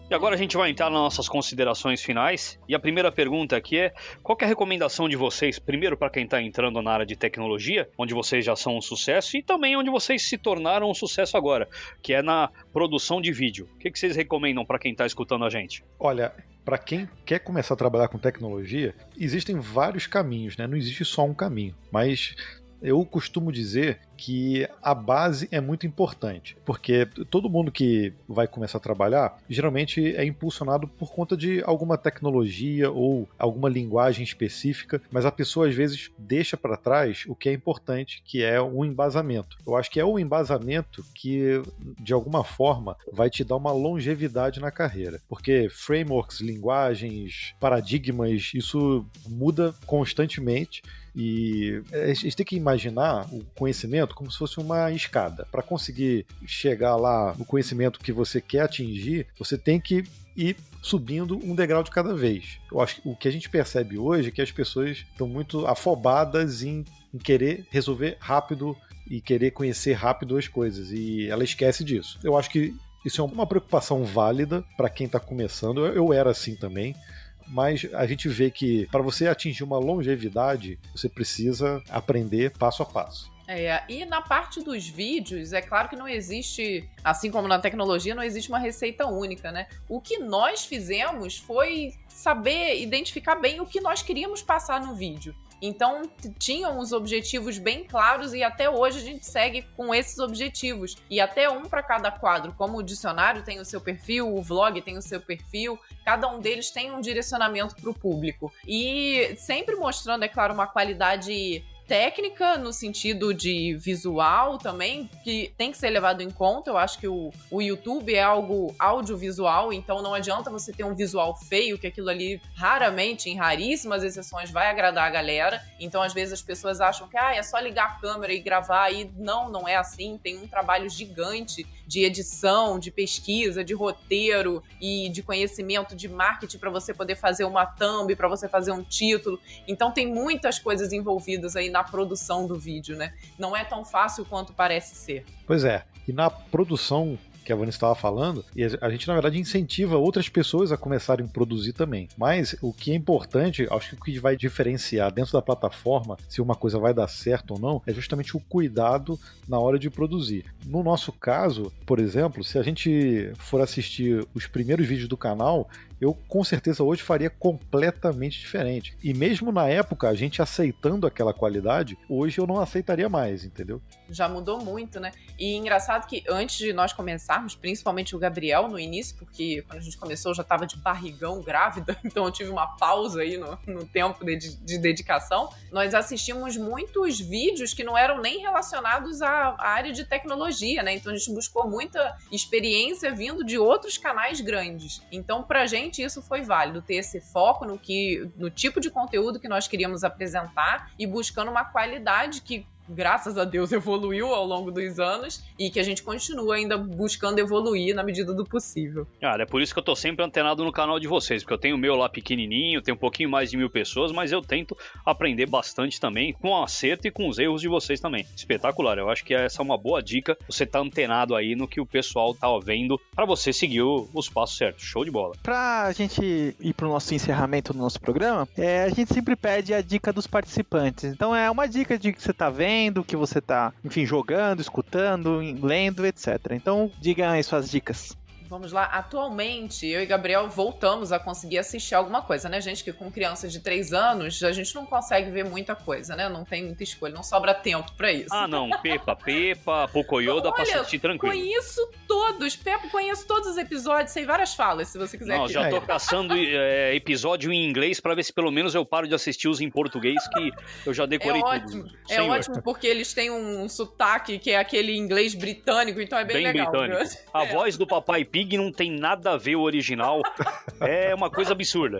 E agora a gente vai entrar nas nossas considerações finais. E a primeira pergunta aqui é: qual que é a recomendação de vocês, primeiro para quem está entrando na área de tecnologia, onde vocês já são um sucesso, e também onde vocês se tornaram um sucesso agora, que é na produção de vídeo. O que vocês recomendam para quem está escutando a gente? Olha, para quem quer começar a trabalhar com tecnologia, existem vários caminhos, né? Não existe só um caminho, mas eu costumo dizer que a base é muito importante, porque todo mundo que vai começar a trabalhar, geralmente é impulsionado por conta de alguma tecnologia ou alguma linguagem específica, mas a pessoa às vezes deixa para trás o que é importante, que é um embasamento. Eu acho que é o embasamento que, de alguma forma, vai te dar uma longevidade na carreira, porque frameworks, linguagens, paradigmas, isso muda constantemente. E a gente tem que imaginar o conhecimento como se fosse uma escada. Para conseguir chegar lá no conhecimento que você quer atingir, você tem que ir subindo um degrau de cada vez. Eu acho que o que a gente percebe hoje é que as pessoas estão muito afobadas em querer resolver rápido e querer conhecer rápido as coisas, e ela esquece disso. Eu acho que isso é uma preocupação válida para quem está começando. Eu era assim também. Mas a gente vê que para você atingir uma longevidade, você precisa aprender passo a passo. E na parte dos vídeos, é claro que não existe, assim como na tecnologia, não existe uma receita única, né? O que nós fizemos foi saber identificar bem o que nós queríamos passar no vídeo. Então, tinham os objetivos bem claros e até hoje a gente segue com esses objetivos. E até um para cada quadro, como o dicionário tem o seu perfil, o vlog tem o seu perfil, cada um deles tem um direcionamento para o público. E sempre mostrando, é claro, uma qualidade técnica no sentido de visual também, que tem que ser levado em conta. Eu acho que o YouTube é algo audiovisual, então não adianta você ter um visual feio, que aquilo ali raramente, em raríssimas exceções, vai agradar a galera. Então às vezes as pessoas acham que é só ligar a câmera e gravar, e não é assim. Tem um trabalho gigante de edição, de pesquisa, de roteiro e de conhecimento de marketing para você poder fazer uma thumb, para você fazer um título. Então tem muitas coisas envolvidas aí na produção do vídeo, né? Não é tão fácil quanto parece ser. Pois é, e na produção que a Vanessa estava falando, e a gente na verdade incentiva outras pessoas a começarem a produzir também. Mas o que é importante, acho que o que vai diferenciar dentro da plataforma se uma coisa vai dar certo ou não, é justamente o cuidado na hora de produzir. No nosso caso, por exemplo, se a gente for assistir os primeiros vídeos do canal, eu com certeza hoje faria completamente diferente. E mesmo na época, a gente aceitando aquela qualidade, hoje eu não aceitaria mais, entendeu? Já mudou muito, né? E engraçado que antes de nós começarmos, principalmente o Gabriel no início, porque quando a gente começou eu já estava de barrigão grávida, então eu tive uma pausa aí no tempo de dedicação, nós assistimos muitos vídeos que não eram nem relacionados à área de tecnologia, né? Então a gente buscou muita experiência vindo de outros canais grandes. Então pra gente isso foi válido, ter esse foco no tipo de conteúdo que nós queríamos apresentar e buscando uma qualidade que, graças a Deus, evoluiu ao longo dos anos e que a gente continua ainda buscando evoluir na medida do possível. Cara, é por isso que eu tô sempre antenado no canal de vocês, porque eu tenho o meu lá pequenininho, tem um pouquinho mais de 1000 pessoas, mas eu tento aprender bastante também com o acerto e com os erros de vocês também. Espetacular, eu acho que essa é uma boa dica, você tá antenado aí no que o pessoal tá vendo pra você seguir os passos certos. Show de bola. Pra gente ir pro nosso encerramento do nosso programa, a gente sempre pede a dica dos participantes. Então é uma dica de que você tá vendo, que você tá, enfim, jogando, escutando, lendo, etc. Então, diga aí suas dicas. Vamos lá, atualmente eu e Gabriel voltamos a conseguir assistir alguma coisa, né, gente? Que com crianças de 3 anos a gente não consegue ver muita coisa, né? Não tem muita escolha, não sobra tempo pra isso. Ah, não, Peppa, Pocoyo dá pra assistir tranquilo. Conheço todos, Peppa, conheço todos os episódios, sei várias falas, se você quiser. Não, já tô caçando episódio em inglês pra ver se pelo menos eu paro de assistir os em português, que eu já decorei tudo. É ótimo, porque eles têm um sotaque que é aquele inglês britânico, então é bem legal. Britânico. A voz do Papai Pig não tem nada a ver o original. É uma coisa absurda.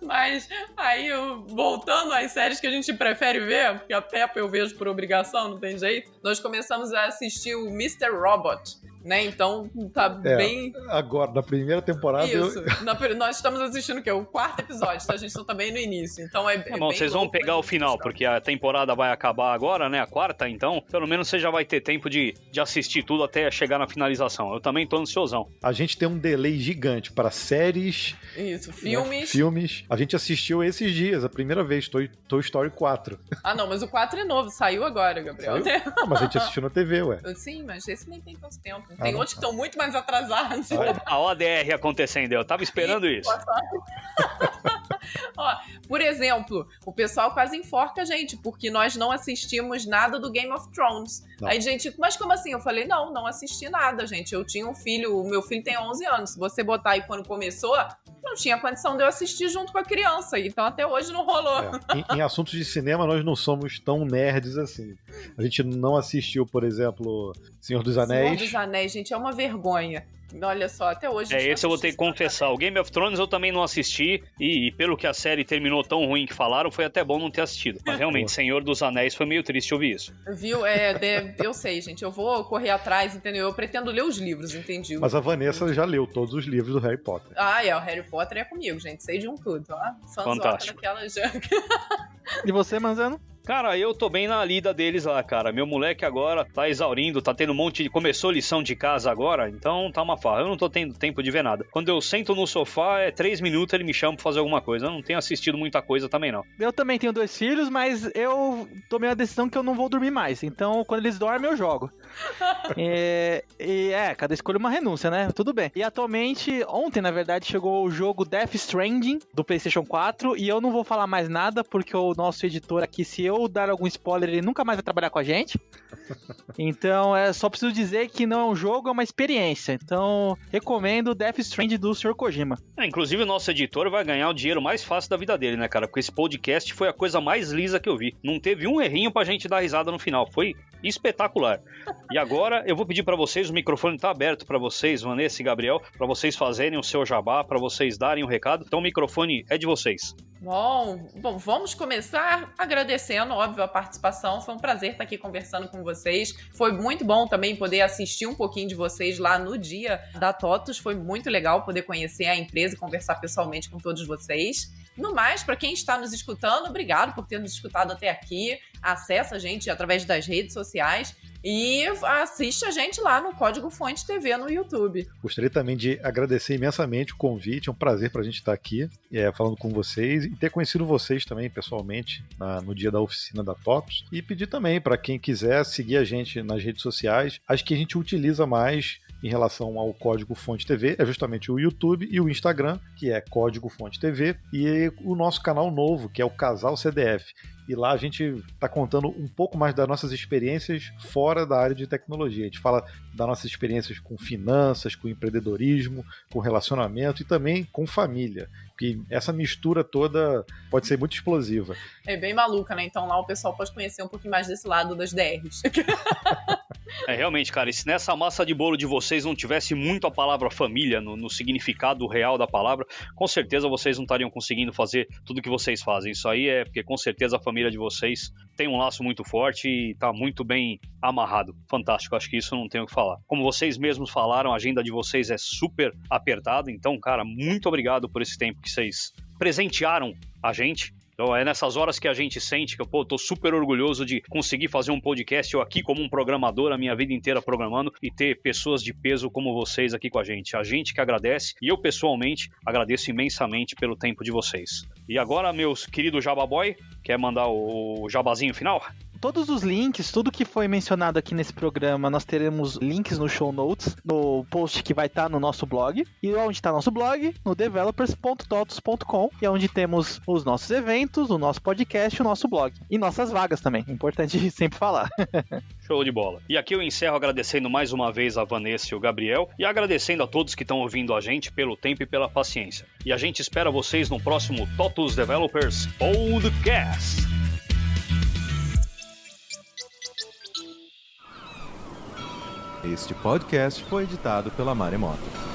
Mas aí, voltando às séries que a gente prefere ver, porque a Peppa eu vejo por obrigação, não tem jeito, nós começamos a assistir o Mr. Robot, né? Então tá bem... Agora, na primeira temporada... Isso. Nós estamos assistindo o quê? O 4º episódio, então a gente tá bem no início. Então é bom, vocês vão pegar o final, porque a temporada vai acabar agora, né? A 4ª, então pelo menos você já vai ter tempo de assistir tudo até chegar na finalização. Eu também tô ansiosão. A gente tem um delay gigante para séries... Isso, filmes. Né? Filmes. A gente assistiu esses dias, a primeira vez, Toy Story 4. Ah, não, mas o 4 é novo, saiu agora, Gabriel. Saiu? Não, mas a gente assistiu na TV, ué. Sim, mas esse nem tem tanto tempo. Tem outros que estão muito mais atrasados. A ODR acontecendo, eu tava esperando isso. Ó, por exemplo, o pessoal quase enforca a gente, porque nós não assistimos nada do Game of Thrones. Não. Aí, gente, mas como assim? Eu falei, não assisti nada, gente. Eu tinha um filho, o meu filho tem 11 anos. Se você botar aí quando começou, não tinha condição de eu assistir junto com a criança. Então até hoje não rolou. Em assuntos de cinema, nós não somos tão nerds assim. A gente não assistiu, por exemplo, Senhor dos Anéis. Senhor dos Anéis, gente, é uma vergonha. Olha só, até hoje... esse eu vou ter que confessar. O Game of Thrones eu também não assisti, e pelo que a série terminou tão ruim que falaram, foi até bom não ter assistido. Mas realmente, Senhor dos Anéis foi meio triste ouvir isso. Viu? Eu sei, gente. Eu vou correr atrás, entendeu? Eu pretendo ler os livros, entendi? Mas a Vanessa já leu todos os livros do Harry Potter. Ah, o Harry Potter é comigo, gente. Sei de um tudo, ó. Fantástico. Daquela já... E você, Manzano? Cara, eu tô bem na lida deles lá, cara. Meu moleque agora tá exaurindo, tá tendo um monte de... Começou lição de casa agora, então tá uma farra. Eu não tô tendo tempo de ver nada. Quando eu sento no sofá, 3 minutos ele me chama pra fazer alguma coisa. Eu não tenho assistido muita coisa também, não. Eu também tenho 2 filhos, mas eu tomei a decisão que eu não vou dormir mais. Então, quando eles dormem, eu jogo. Cada escolha é uma renúncia, né? Tudo bem. E atualmente, ontem, na verdade, chegou o jogo Death Stranding do PlayStation 4, e eu não vou falar mais nada, porque o nosso editor aqui, se eu dar algum spoiler, ele nunca mais vai trabalhar com a gente. Então, só preciso dizer que não é um jogo, é uma experiência. Então, recomendo Death Stranding do Sr. Kojima. Inclusive, o nosso editor vai ganhar o dinheiro mais fácil da vida dele, né, cara? Porque esse podcast foi a coisa mais lisa que eu vi. Não teve um errinho pra gente dar risada no final. Foi espetacular. E agora, eu vou pedir pra vocês, o microfone tá aberto pra vocês, Vanessa e Gabriel, pra vocês fazerem o seu jabá, pra vocês darem o recado. Então, o microfone é de vocês. Bom, vamos começar agradecendo, óbvio, a participação. Foi um prazer estar aqui conversando com vocês. Foi muito bom também poder assistir um pouquinho de vocês lá no dia da TOTUS. Foi muito legal poder conhecer a empresa e conversar pessoalmente com todos vocês. No mais, para quem está nos escutando, obrigado por ter nos escutado até aqui. Acesse a gente através das redes sociais e assiste a gente lá no Código Fonte TV no YouTube. Gostaria também de agradecer imensamente o convite. É um prazer para a gente estar aqui falando com vocês e ter conhecido vocês também pessoalmente no dia da oficina da TOTUS. E pedir também para quem quiser seguir a gente nas redes sociais. As que a gente utiliza mais em relação ao Código Fonte TV é justamente o YouTube e o Instagram, que é Código Fonte TV, e o nosso canal novo, que é o Casal CDF. E lá a gente está contando um pouco mais das nossas experiências fora da área de tecnologia. A gente fala das nossas experiências com finanças, com empreendedorismo, com relacionamento e também com família. Porque essa mistura toda pode ser muito explosiva. É bem maluca, né? Então lá o pessoal pode conhecer um pouquinho mais desse lado das DRs. Realmente, cara, e se nessa massa de bolo de vocês não tivesse muito a palavra família no significado real da palavra, com certeza vocês não estariam conseguindo fazer tudo que vocês fazem. Isso aí é porque com certeza a família de vocês tem um laço muito forte e tá muito bem amarrado. Fantástico, acho que isso não tem o que falar. Como vocês mesmos falaram, a agenda de vocês é super apertada, então, cara, muito obrigado por esse tempo que vocês presentearam a gente. Então é nessas horas que a gente sente que eu tô super orgulhoso de conseguir fazer um podcast, eu aqui como um programador, a minha vida inteira programando, e ter pessoas de peso como vocês aqui com a gente. A gente que agradece, e eu pessoalmente agradeço imensamente pelo tempo de vocês. E agora, meus queridos Jababoy, quer mandar o jabazinho final? Todos os links, tudo que foi mencionado aqui nesse programa, nós teremos links no show notes, no post que vai estar no nosso blog. E onde está nosso blog? No developers.totos.com, e é onde temos os nossos eventos, o nosso podcast e o nosso blog. E nossas vagas também, importante sempre falar. Show de bola. E aqui eu encerro agradecendo mais uma vez a Vanessa e o Gabriel, e agradecendo a todos que estão ouvindo a gente pelo tempo e pela paciência. E a gente espera vocês no próximo TOTUS Developers Podcast. Este podcast foi editado pela Maremoto.